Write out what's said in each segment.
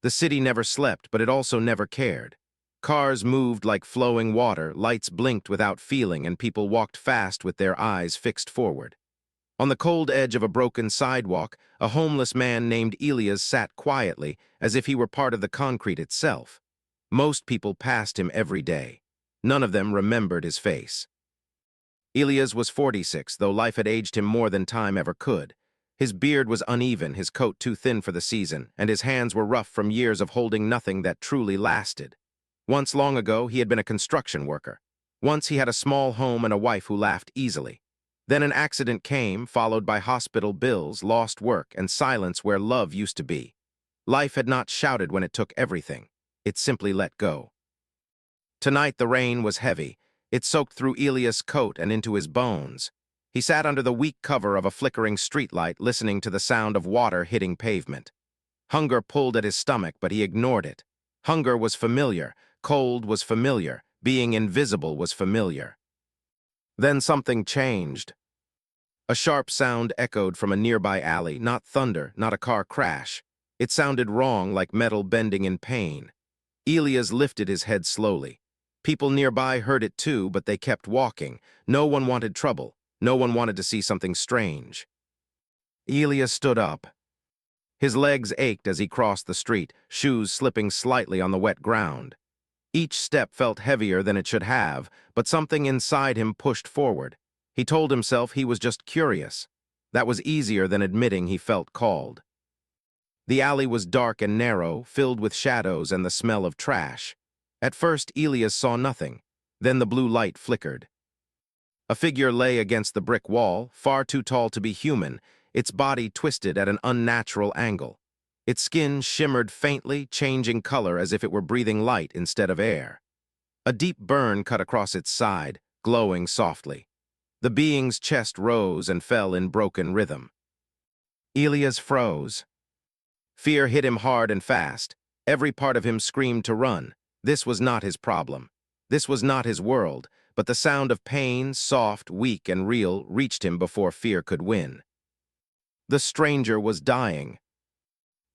The city never slept, but it also never cared. Cars moved like flowing water, lights blinked without feeling, and people walked fast with their eyes fixed forward. On the cold edge of a broken sidewalk, a homeless man named Elias sat quietly, as if he were part of the concrete itself. Most people passed him every day. None of them remembered his face. Elias was 46, though life had aged him more than time ever could. His beard was uneven, his coat too thin for the season, and his hands were rough from years of holding nothing that truly lasted. Once long ago, he had been a construction worker. Once he had a small home and a wife who laughed easily. Then an accident came, followed by hospital bills, lost work, and silence where love used to be. Life had not shouted when it took everything. It simply let go. Tonight the rain was heavy. It soaked through Elias' coat and into his bones. He sat under the weak cover of a flickering streetlight, listening to the sound of water hitting pavement. Hunger pulled at his stomach, but he ignored it. Hunger was familiar, cold was familiar, being invisible was familiar. Then something changed. A sharp sound echoed from a nearby alley, not thunder, not a car crash. It sounded wrong, like metal bending in pain. Elias lifted his head slowly. People nearby heard it too, but they kept walking. No one wanted trouble. No one wanted to see something strange. Elias stood up. His legs ached as he crossed the street, shoes slipping slightly on the wet ground. Each step felt heavier than it should have, but something inside him pushed forward. He told himself he was just curious. That was easier than admitting he felt called. The alley was dark and narrow, filled with shadows and the smell of trash. At first, Elias saw nothing. Then the blue light flickered. A figure lay against the brick wall, far too tall to be human, its body twisted at an unnatural angle. Its skin shimmered faintly, changing color as if it were breathing light instead of air. A deep burn cut across its side, glowing softly. The being's chest rose and fell in broken rhythm. Elias froze. Fear hit him hard and fast. Every part of him screamed to run. This was not his problem. This was not his world, but the sound of pain, soft, weak, and real, reached him before fear could win. The stranger was dying.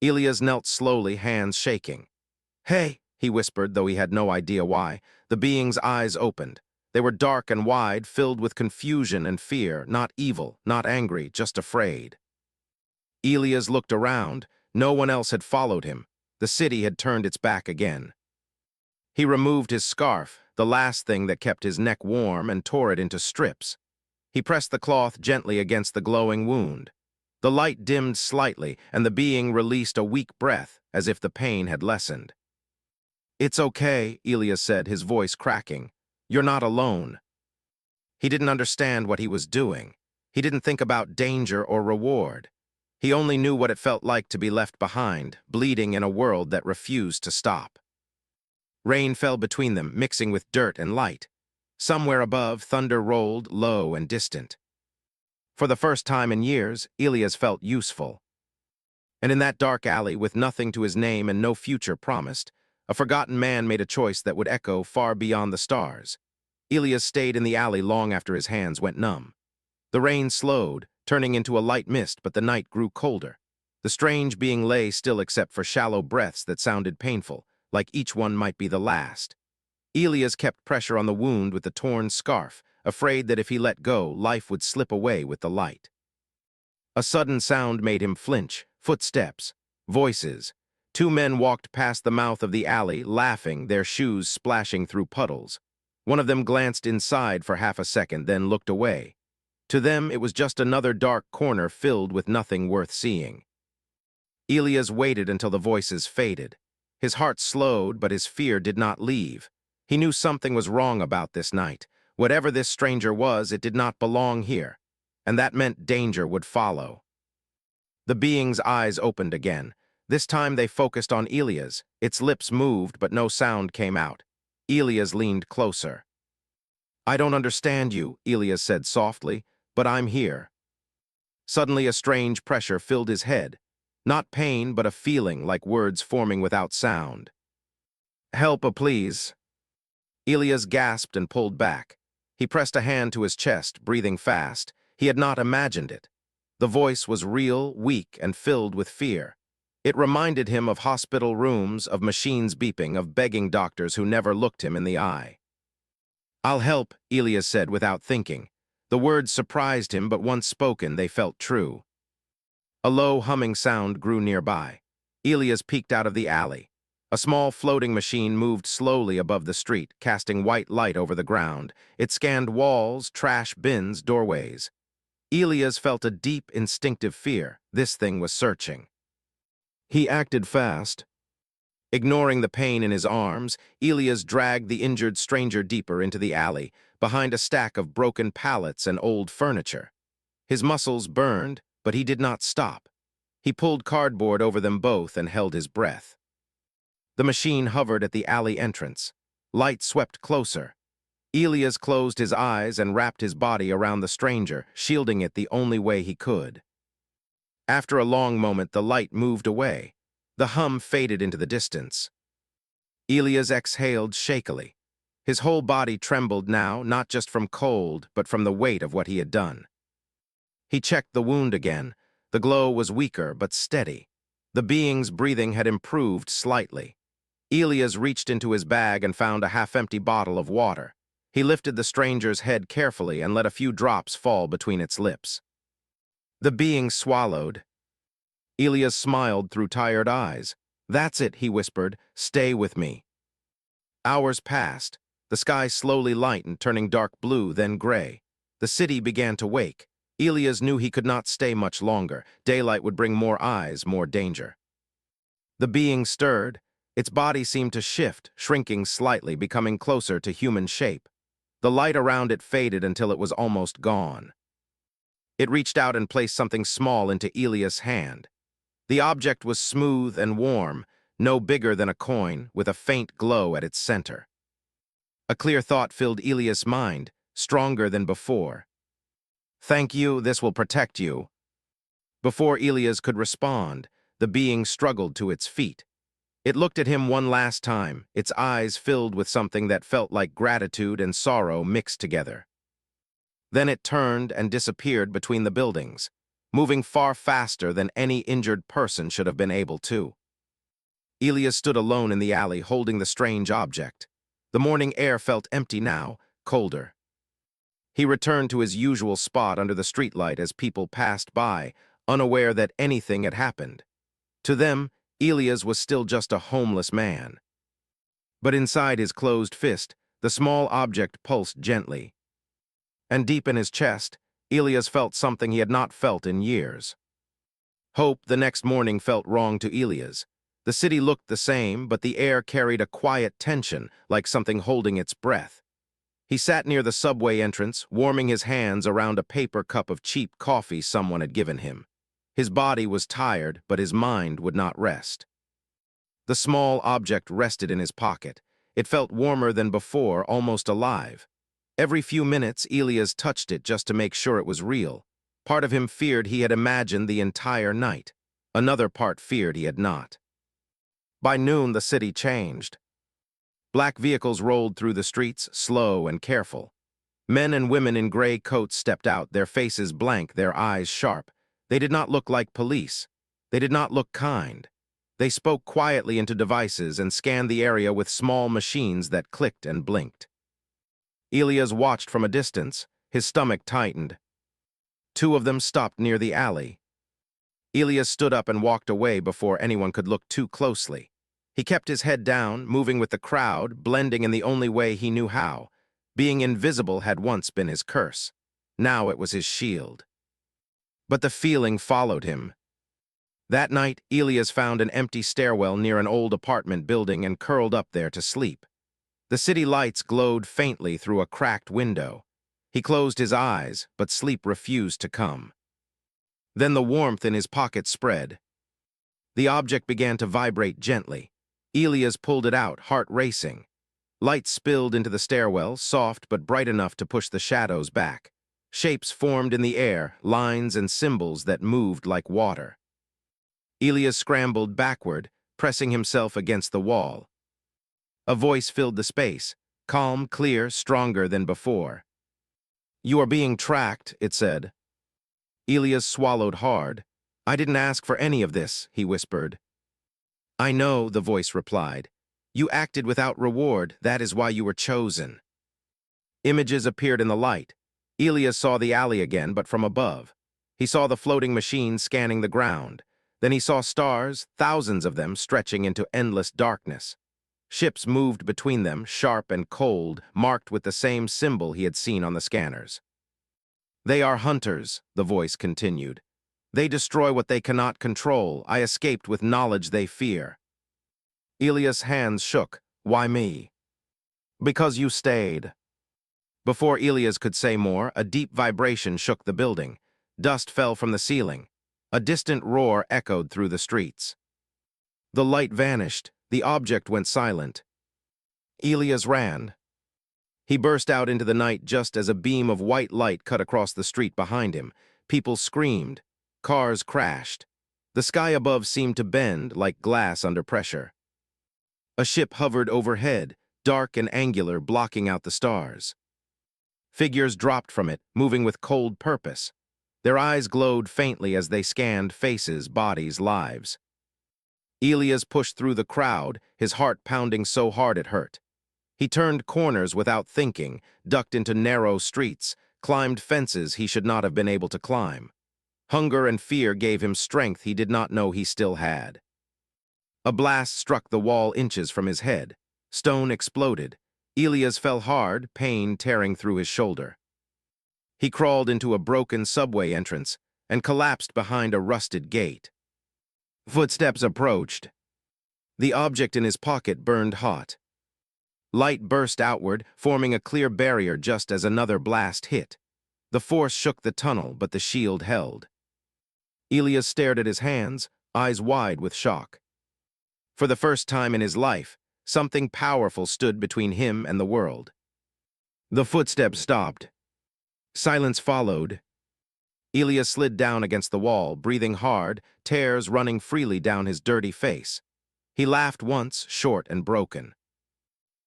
Elias knelt slowly, hands shaking. "Hey," he whispered, though he had no idea why. The being's eyes opened. They were dark and wide, filled with confusion and fear, not evil, not angry, just afraid. Elias looked around. No one else had followed him. The city had turned its back again. He removed his scarf, the last thing that kept his neck warm, and tore it into strips. He pressed the cloth gently against the glowing wound. The light dimmed slightly, and the being released a weak breath, as if the pain had lessened. "It's okay," Elias said, his voice cracking. "You're not alone." He didn't understand what he was doing. He didn't think about danger or reward. He only knew what it felt like to be left behind, bleeding in a world that refused to stop. Rain fell between them, mixing with dirt and light. Somewhere above, thunder rolled, low and distant. For the first time in years, Elias felt useful. And in that dark alley, with nothing to his name and no future promised, a forgotten man made a choice that would echo far beyond the stars. Elias stayed in the alley long after his hands went numb. The rain slowed, turning into a light mist, but the night grew colder. The strange being lay still except for shallow breaths that sounded painful, like each one might be the last. Elias kept pressure on the wound with the torn scarf, afraid that if he let go, life would slip away with the light. A sudden sound made him flinch. Footsteps. Voices. Two men walked past the mouth of the alley, laughing, their shoes splashing through puddles. One of them glanced inside for half a second, then looked away. To them, it was just another dark corner filled with nothing worth seeing. Elias waited until the voices faded. His heart slowed, but his fear did not leave. He knew something was wrong about this night. Whatever this stranger was, it did not belong here, and that meant danger would follow. The being's eyes opened again. This time they focused on Elias. Its lips moved, but no sound came out. Elias leaned closer. "I don't understand you," Elias said softly, "but I'm here." Suddenly a strange pressure filled his head. Not pain, but a feeling, like words forming without sound. "Help, please." Elias gasped and pulled back. He pressed a hand to his chest, breathing fast. He had not imagined it. The voice was real, weak, and filled with fear. It reminded him of hospital rooms, of machines beeping, of begging doctors who never looked him in the eye. "I'll help," Elias said without thinking. The words surprised him, but once spoken, they felt true. A low humming sound grew nearby. Elias peeked out of the alley. A small floating machine moved slowly above the street, casting white light over the ground. It scanned walls, trash bins, doorways. Elias felt a deep, instinctive fear. This thing was searching. He acted fast. Ignoring the pain in his arms, Elias dragged the injured stranger deeper into the alley, behind a stack of broken pallets and old furniture. His muscles burned, but he did not stop. He pulled cardboard over them both and held his breath. The machine hovered at the alley entrance. Light swept closer. Elias closed his eyes and wrapped his body around the stranger, shielding it the only way he could. After a long moment, the light moved away. The hum faded into the distance. Elias exhaled shakily. His whole body trembled now, not just from cold, but from the weight of what he had done. He checked the wound again. The glow was weaker, but steady. The being's breathing had improved slightly. Elias reached into his bag and found a half-empty bottle of water. He lifted the stranger's head carefully and let a few drops fall between its lips. The being swallowed. Elias smiled through tired eyes. "That's it," he whispered. "Stay with me." Hours passed. The sky slowly lightened, turning dark blue, then gray. The city began to wake. Elias knew he could not stay much longer. Daylight would bring more eyes, more danger. The being stirred. Its body seemed to shift, shrinking slightly, becoming closer to human shape. The light around it faded until it was almost gone. It reached out and placed something small into Elias' hand. The object was smooth and warm, no bigger than a coin, with a faint glow at its center. A clear thought filled Elias' mind, stronger than before. "Thank you, this will protect you." Before Elias could respond, the being struggled to its feet. It looked at him one last time, its eyes filled with something that felt like gratitude and sorrow mixed together. Then it turned and disappeared between the buildings, moving far faster than any injured person should have been able to. Elias stood alone in the alley, holding the strange object. The morning air felt empty now, colder. He returned to his usual spot under the streetlight as people passed by, unaware that anything had happened. To them, Elias was still just a homeless man. But inside his closed fist, the small object pulsed gently. And deep in his chest, Elias felt something he had not felt in years. Hope the next morning felt wrong to Elias. The city looked the same, but the air carried a quiet tension, like something holding its breath. He sat near the subway entrance, warming his hands around a paper cup of cheap coffee someone had given him. His body was tired, but his mind would not rest. The small object rested in his pocket. It felt warmer than before, almost alive. Every few minutes, Elias touched it just to make sure it was real. Part of him feared he had imagined the entire night. Another part feared he had not. By noon, the city changed. Black vehicles rolled through the streets, slow and careful. Men and women in gray coats stepped out, their faces blank, their eyes sharp. They did not look like police. They did not look kind. They spoke quietly into devices and scanned the area with small machines that clicked and blinked. Elias watched from a distance. His stomach tightened. Two of them stopped near the alley. Elias stood up and walked away before anyone could look too closely. He kept his head down, moving with the crowd, blending in the only way he knew how. Being invisible had once been his curse. Now it was his shield. But the feeling followed him. That night, Elias found an empty stairwell near an old apartment building and curled up there to sleep. The city lights glowed faintly through a cracked window. He closed his eyes, but sleep refused to come. Then the warmth in his pocket spread. The object began to vibrate gently. Elias pulled it out, heart racing. Light spilled into the stairwell, soft but bright enough to push the shadows back. Shapes formed in the air, lines and symbols that moved like water. Elias scrambled backward, pressing himself against the wall. A voice filled the space, calm, clear, stronger than before. "You are being tracked," it said. Elias swallowed hard. "I didn't ask for any of this," he whispered. I know, the voice replied. You acted without reward, that is why you were chosen. Images appeared in the light. Elias saw the alley again, but from above. He saw the floating machine scanning the ground. Then he saw stars, thousands of them, stretching into endless darkness. Ships moved between them, sharp and cold, marked with the same symbol he had seen on the scanners. They are hunters, the voice continued. They destroy what they cannot control. I escaped with knowledge they fear. Elias' hands shook. Why me? Because you stayed. Before Elias could say more, a deep vibration shook the building. Dust fell from the ceiling. A distant roar echoed through the streets. The light vanished. The object went silent. Elias ran. He burst out into the night just as a beam of white light cut across the street behind him. People screamed. Cars crashed. The sky above seemed to bend like glass under pressure. A ship hovered overhead, dark and angular, blocking out the stars. Figures dropped from it, moving with cold purpose. Their eyes glowed faintly as they scanned faces, bodies, lives. Elias pushed through the crowd, his heart pounding so hard it hurt. He turned corners without thinking, ducked into narrow streets, climbed fences he should not have been able to climb. Hunger and fear gave him strength he did not know he still had. A blast struck the wall inches from his head. Stone exploded. Elias fell hard, pain tearing through his shoulder. He crawled into a broken subway entrance and collapsed behind a rusted gate. Footsteps approached. The object in his pocket burned hot. Light burst outward, forming a clear barrier just as another blast hit. The force shook the tunnel, but the shield held. Elias stared at his hands, eyes wide with shock. For the first time in his life, something powerful stood between him and the world. The footsteps stopped. Silence followed. Elias slid down against the wall, breathing hard, tears running freely down his dirty face. He laughed once, short and broken.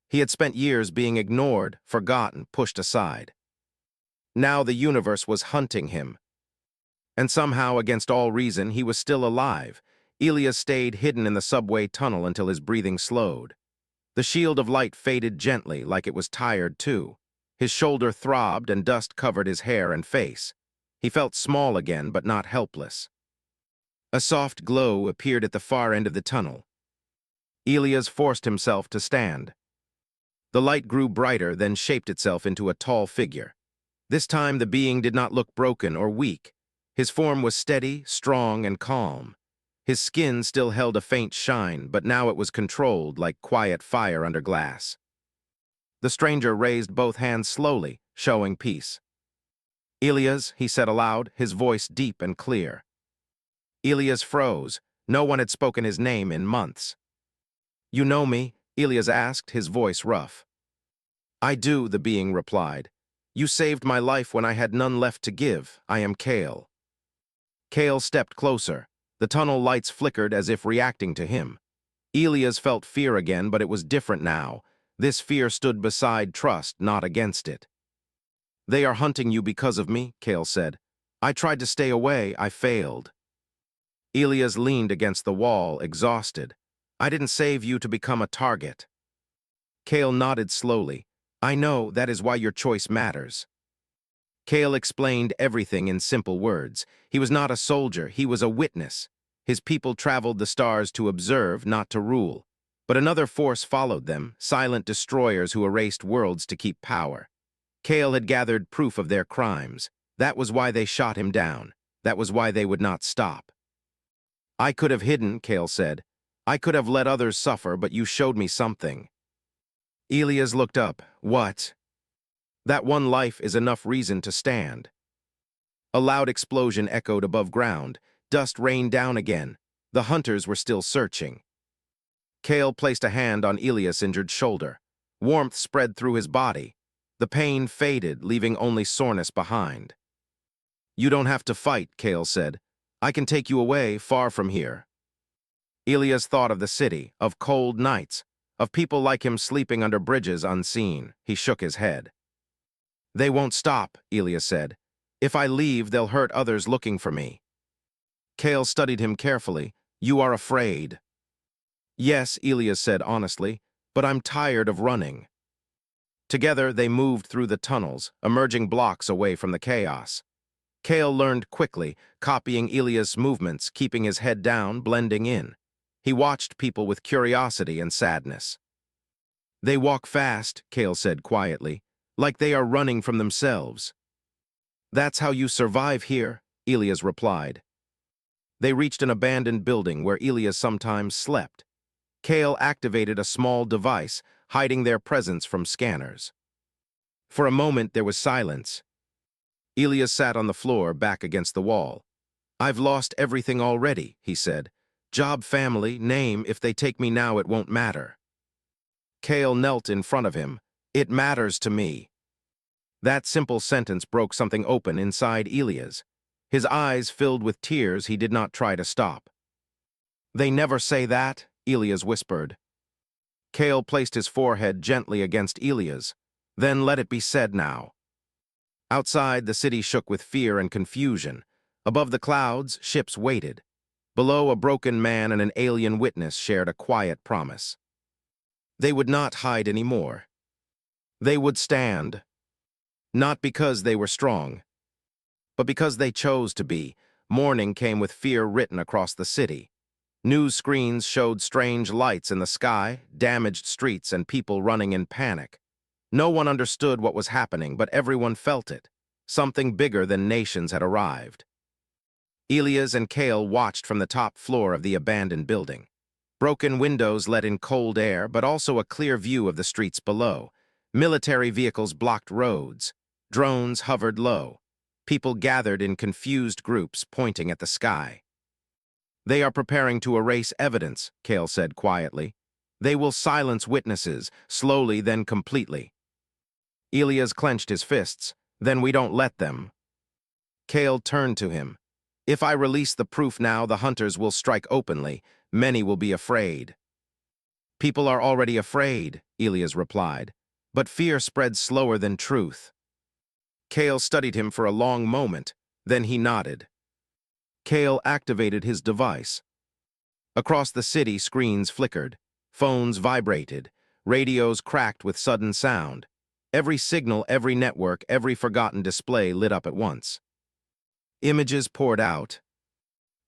He had spent years being ignored, forgotten, pushed aside. Now the universe was hunting him. And somehow, against all reason, he was still alive. Elias stayed hidden in the subway tunnel until his breathing slowed. The shield of light faded gently, like it was tired too. His shoulder throbbed and dust covered his hair and face. He felt small again, but not helpless. A soft glow appeared at the far end of the tunnel. Elias forced himself to stand. The light grew brighter, then shaped itself into a tall figure. This time the being did not look broken or weak. His form was steady, strong, and calm. His skin still held a faint shine, but now it was controlled like quiet fire under glass. The stranger raised both hands slowly, showing peace. Elias, he said aloud, his voice deep and clear. Elias froze. No one had spoken his name in months. You know me? Elias asked, his voice rough. I do, the being replied. You saved my life when I had none left to give. I am Kale. Kale stepped closer. The tunnel lights flickered as if reacting to him. Elias felt fear again, but it was different now. This fear stood beside trust, not against it. They are hunting you because of me, Kale said. I tried to stay away, I failed. Elias leaned against the wall, exhausted. I didn't save you to become a target. Kale nodded slowly. I know, that is why your choice matters. Kale explained everything in simple words. He was not a soldier, he was a witness. His people traveled the stars to observe, not to rule. But another force followed them, silent destroyers who erased worlds to keep power. Kale had gathered proof of their crimes. That was why they shot him down. That was why they would not stop. I could have hidden, Kale said. I could have let others suffer, but you showed me something. Elias looked up. What? That one life is enough reason to stand. A loud explosion echoed above ground. Dust rained down again. The hunters were still searching. Kale placed a hand on Elias' injured shoulder. Warmth spread through his body. The pain faded, leaving only soreness behind. You don't have to fight, Kale said. I can take you away, far from here. Elias thought of the city, of cold nights, of people like him sleeping under bridges unseen. He shook his head. They won't stop, Elias said. If I leave, they'll hurt others looking for me. Kale studied him carefully. You are afraid. Yes, Elias said honestly, but I'm tired of running. Together, they moved through the tunnels, emerging blocks away from the chaos. Kale learned quickly, copying Elias' movements, keeping his head down, blending in. He watched people with curiosity and sadness. They walk fast, Kale said quietly, like they are running from themselves. That's how you survive here, Elias replied. They reached an abandoned building where Elias sometimes slept. Kale activated a small device, hiding their presence from scanners. For a moment, there was silence. Elias sat on the floor, back against the wall. I've lost everything already, he said. Job, family, name, if they take me now, it won't matter. Kale knelt in front of him. It matters to me. That simple sentence broke something open inside Elias. His eyes filled with tears he did not try to stop. They never say that, Elias whispered. Kale placed his forehead gently against Elias. Then let it be said now. Outside, the city shook with fear and confusion. Above the clouds, ships waited. Below, a broken man and an alien witness shared a quiet promise. They would not hide anymore. They would stand. Not because they were strong, but because they chose to be. Morning came with fear written across the city. News screens showed strange lights in the sky, damaged streets, and people running in panic. No one understood what was happening, but everyone felt it. Something bigger than nations had arrived. Elias and Kale watched from the top floor of the abandoned building. Broken windows let in cold air, but also a clear view of the streets below. Military vehicles blocked roads. Drones hovered low. People gathered in confused groups, pointing at the sky. They are preparing to erase evidence, Kale said quietly. They will silence witnesses, slowly then completely. Elias clenched his fists. Then we don't let them. Kale turned to him. If I release the proof now, the hunters will strike openly. Many will be afraid. People are already afraid, Elias replied. But fear spreads slower than truth. Kale studied him for a long moment. Then he nodded. Kale activated his device. Across the city, screens flickered. Phones vibrated. Radios cracked with sudden sound. Every signal, every network, every forgotten display lit up at once. Images poured out.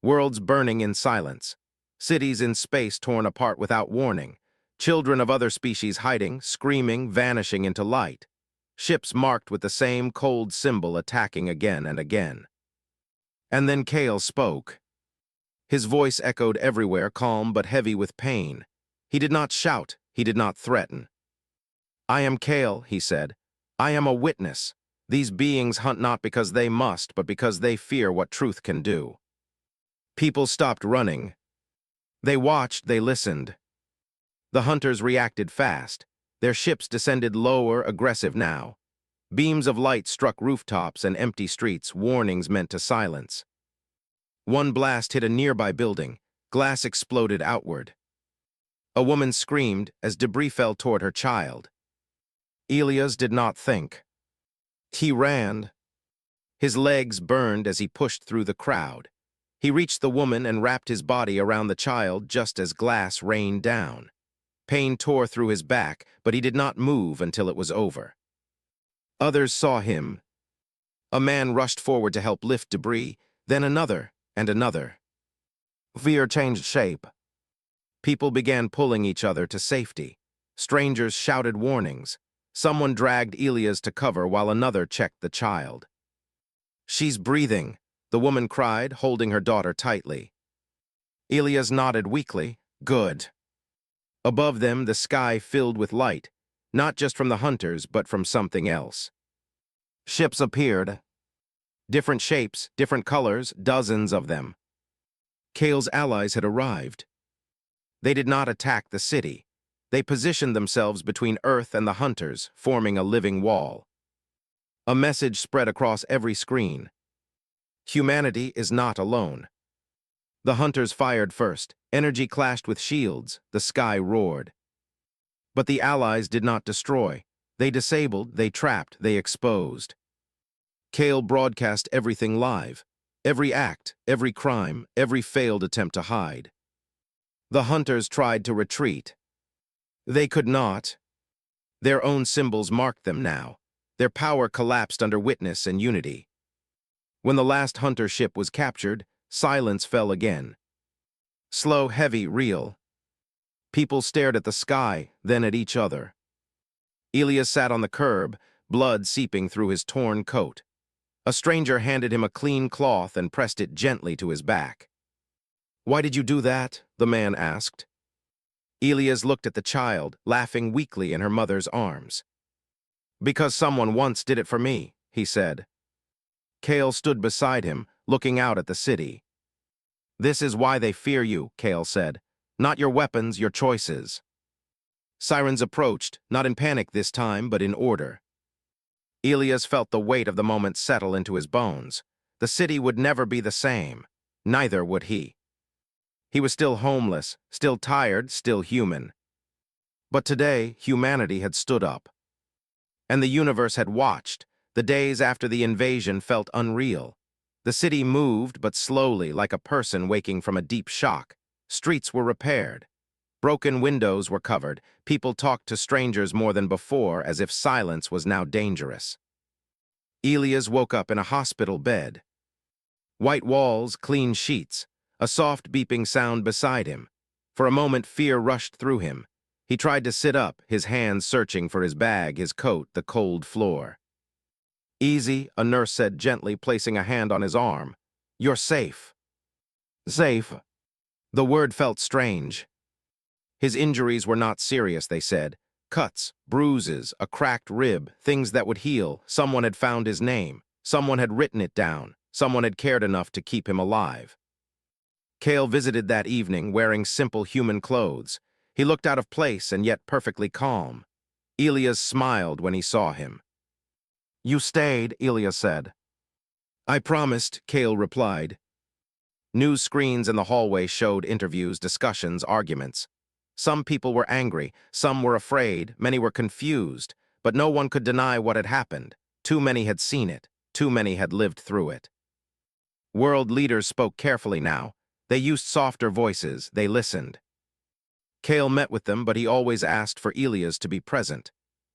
Worlds burning in silence. Cities in space torn apart without warning. Children of other species hiding, screaming, vanishing into light. Ships marked with the same cold symbol attacking again and again. And then Kale spoke. His voice echoed everywhere, calm but heavy with pain. He did not shout, he did not threaten. I am Kale, he said. I am a witness. These beings hunt not because they must, but because they fear what truth can do. People stopped running. They watched, they listened. The hunters reacted fast. Their ships descended lower, aggressive now. Beams of light struck rooftops and empty streets, warnings meant to silence. One blast hit a nearby building. Glass exploded outward. A woman screamed as debris fell toward her child. Elias did not think. He ran. His legs burned as he pushed through the crowd. He reached the woman and wrapped his body around the child just as glass rained down. Pain tore through his back, but he did not move until it was over. Others saw him. A man rushed forward to help lift debris, then another and another. Fear changed shape. People began pulling each other to safety. Strangers shouted warnings. Someone dragged Elias to cover while another checked the child. She's breathing, the woman cried, holding her daughter tightly. Elias nodded weakly. Good. Above them, the sky filled with light, not just from the hunters, but from something else. Ships appeared. Different shapes, different colors, dozens of them. Kale's allies had arrived. They did not attack the city. They positioned themselves between Earth and the hunters, forming a living wall. A message spread across every screen. Humanity is not alone. The hunters fired first. Energy clashed with shields. The sky roared. But the allies did not destroy. They disabled, they trapped, they exposed. Kale broadcast everything live. Every act, every crime, every failed attempt to hide. The hunters tried to retreat. They could not. Their own symbols marked them now. Their power collapsed under witness and unity. When the last hunter ship was captured, silence fell again. Slow, heavy, real. People stared at the sky, then at each other. Elias sat on the curb, blood seeping through his torn coat. A stranger handed him a clean cloth and pressed it gently to his back. "Why did you do that?" the man asked. Elias looked at the child, laughing weakly in her mother's arms. "Because someone once did it for me," he said. Kale stood beside him, looking out at the city. "This is why they fear you," Kale said. "Not your weapons, your choices." Sirens approached, not in panic this time, but in order. Elias felt the weight of the moment settle into his bones. The city would never be the same. Neither would he. He was still homeless, still tired, still human. But today, humanity had stood up. And the universe had watched. The days after the invasion felt unreal. The city moved, but slowly, like a person waking from a deep shock. Streets were repaired. Broken windows were covered. People talked to strangers more than before, as if silence was now dangerous. Elias woke up in a hospital bed. White walls, clean sheets, a soft beeping sound beside him. For a moment, fear rushed through him. He tried to sit up, his hands searching for his bag, his coat, the cold floor. "Easy," a nurse said gently, placing a hand on his arm. "You're safe." Safe. The word felt strange. His injuries were not serious, they said. Cuts, bruises, a cracked rib, things that would heal. Someone had found his name. Someone had written it down. Someone had cared enough to keep him alive. Kale visited that evening, wearing simple human clothes. He looked out of place and yet perfectly calm. Elias smiled when he saw him. "You stayed," Elias said. "I promised," Kale replied. News screens in the hallway showed interviews, discussions, arguments. Some people were angry, some were afraid, many were confused, but no one could deny what had happened. Too many had seen it, too many had lived through it. World leaders spoke carefully now. They used softer voices, they listened. Kale met with them, but he always asked for Elias to be present.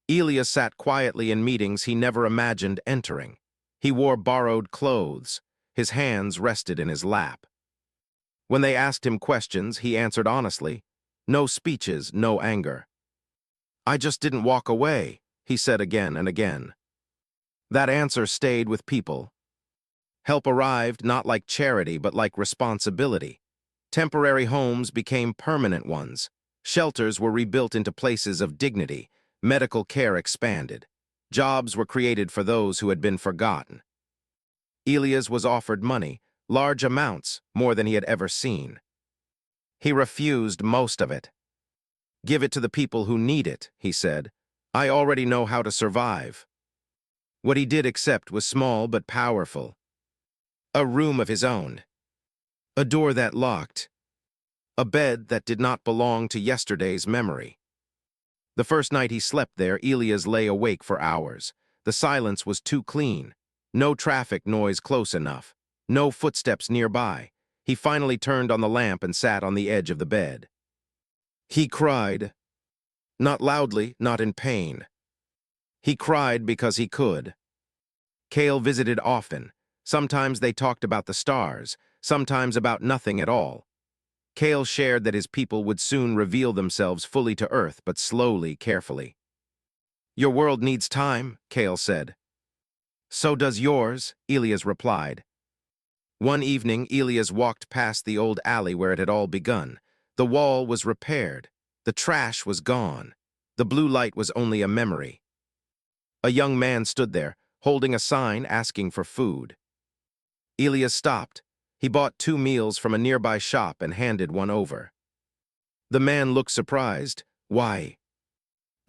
Elias sat quietly in meetings he never imagined entering. He wore borrowed clothes. His hands rested in his lap. When they asked him questions, he answered honestly. No speeches, no anger. "I just didn't walk away," he said again and again. That answer stayed with people. Help arrived not like charity, but like responsibility. Temporary homes became permanent ones. Shelters were rebuilt into places of dignity. Medical care expanded. Jobs were created for those who had been forgotten. Elias was offered money, large amounts, more than he had ever seen. He refused most of it. "Give it to the people who need it," he said. "I already know how to survive." What he did accept was small but powerful. A room of his own. A door that locked. A bed that did not belong to yesterday's memory. The first night he slept there, Elias lay awake for hours. The silence was too clean. No traffic noise close enough. No footsteps nearby. He finally turned on the lamp and sat on the edge of the bed. He cried. Not loudly, not in pain. He cried because he could. Kale visited often. Sometimes they talked about the stars, sometimes about nothing at all. Kale shared that his people would soon reveal themselves fully to Earth, but slowly, carefully. "Your world needs time," Kale said. "So does yours," Elias replied. One evening, Elias walked past the old alley where it had all begun. The wall was repaired. The trash was gone. The blue light was only a memory. A young man stood there, holding a sign asking for food. Elias stopped. He bought 2 meals from a nearby shop and handed one over. The man looked surprised. "Why?"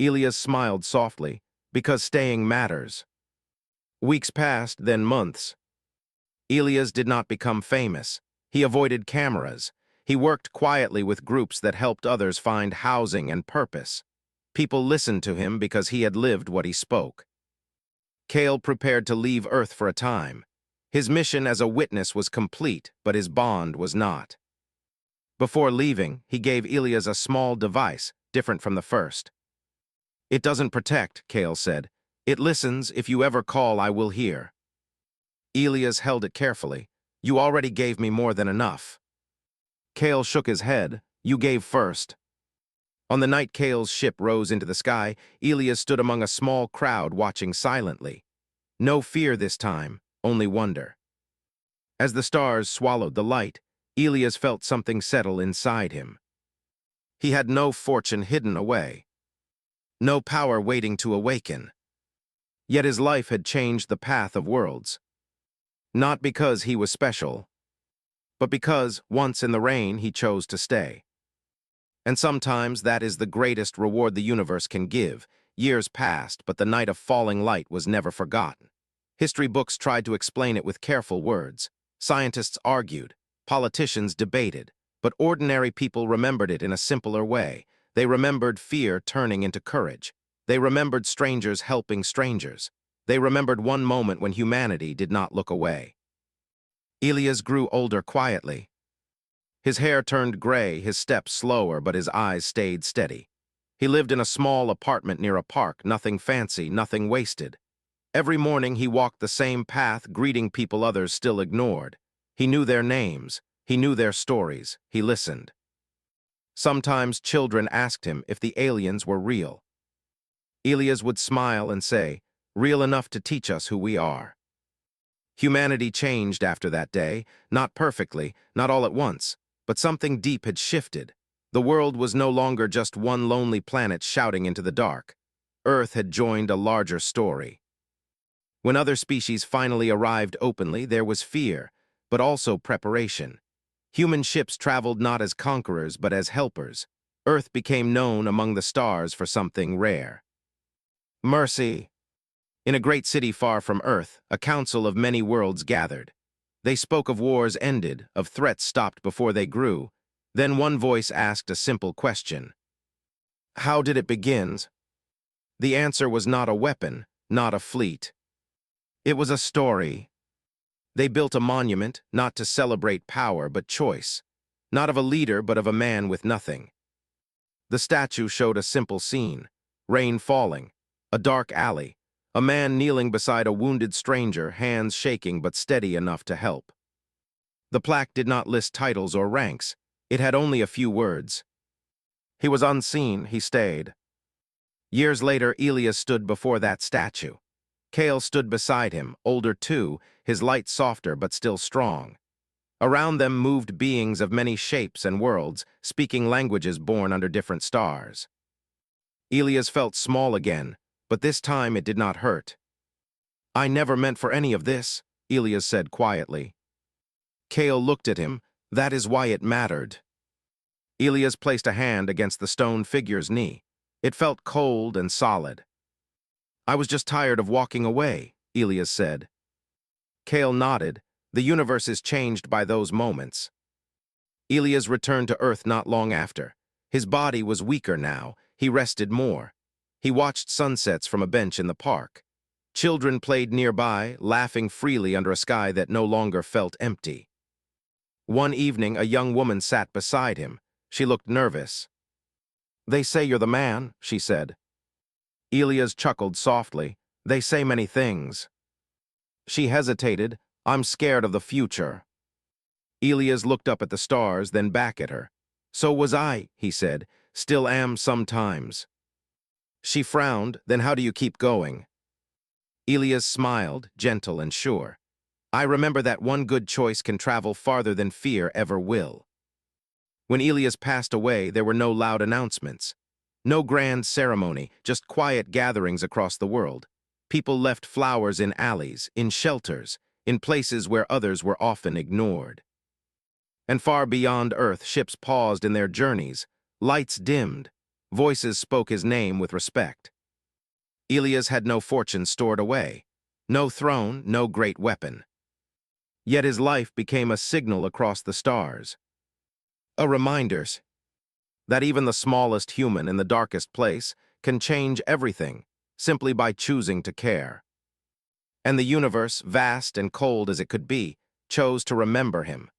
Elias smiled softly. "Because staying matters." Weeks passed, then months. Elias did not become famous. He avoided cameras. He worked quietly with groups that helped others find housing and purpose. People listened to him because he had lived what he spoke. Kale prepared to leave Earth for a time. His mission as a witness was complete, but his bond was not. Before leaving, he gave Elias a small device, different from the first. "It doesn't protect," Kale said. "It listens. If you ever call, I will hear." Elias held it carefully. "You already gave me more than enough." Kale shook his head. "You gave first." On the night Kale's ship rose into the sky, Elias stood among a small crowd watching silently. No fear this time, only wonder. As the stars swallowed the light, Elias felt something settle inside him. He had no fortune hidden away, no power waiting to awaken. Yet his life had changed the path of worlds. Not because he was special, but because, once in the rain, he chose to stay. And sometimes that is the greatest reward the universe can give. Years passed, but the night of falling light was never forgotten. History books tried to explain it with careful words. Scientists argued, politicians debated, but ordinary people remembered it in a simpler way. They remembered fear turning into courage. They remembered strangers helping strangers. They remembered one moment when humanity did not look away. Elias grew older quietly. His hair turned gray, his steps slower, but his eyes stayed steady. He lived in a small apartment near a park, nothing fancy, nothing wasted. Every morning he walked the same path, greeting people others still ignored. He knew their names, he knew their stories, he listened. Sometimes children asked him if the aliens were real. Elias would smile and say, "Real enough to teach us who we are." Humanity changed after that day, not perfectly, not all at once, but something deep had shifted. The world was no longer just one lonely planet shouting into the dark. Earth had joined a larger story. When other species finally arrived openly, there was fear, but also preparation. Human ships traveled not as conquerors, but as helpers. Earth became known among the stars for something rare. Mercy. In a great city far from Earth, a council of many worlds gathered. They spoke of wars ended, of threats stopped before they grew. Then one voice asked a simple question. How did it begin? The answer was not a weapon, not a fleet. It was a story. They built a monument, not to celebrate power, but choice. Not of a leader, but of a man with nothing. The statue showed a simple scene. Rain falling, a dark alley, a man kneeling beside a wounded stranger, hands shaking but steady enough to help. The plaque did not list titles or ranks. It had only a few words. He was unseen, he stayed. Years later, Elias stood before that statue. Kale stood beside him, older too, his light softer but still strong. Around them moved beings of many shapes and worlds, speaking languages born under different stars. Elias felt small again, but this time it did not hurt. I never meant for any of this, Elias said quietly. Kale looked at him. That is why it mattered. Elias placed a hand against the stone figure's knee. It felt cold and solid. I was just tired of walking away, Elias said. Kale nodded. The universe is changed by those moments. Elias returned to Earth not long after. His body was weaker now. He rested more. He watched sunsets from a bench in the park. Children played nearby, laughing freely under a sky that no longer felt empty. One evening, a young woman sat beside him. She looked nervous. They say you're the man, she said. Elias chuckled softly. They say many things. She hesitated. I'm scared of the future. Elias looked up at the stars, then back at her. So was I, he said. Still am sometimes. She frowned. Then how do you keep going? Elias smiled, gentle and sure. I remember that one good choice can travel farther than fear ever will. When Elias passed away, there were no loud announcements. No grand ceremony, just quiet gatherings across the world. People left flowers in alleys, in shelters, in places where others were often ignored. And far beyond Earth, ships paused in their journeys. Lights dimmed. Voices spoke his name with respect. Elias had no fortune stored away. No throne, no great weapon. Yet his life became a signal across the stars. A reminder that even the smallest human in the darkest place can change everything simply by choosing to care. And the universe, vast and cold as it could be, chose to remember him.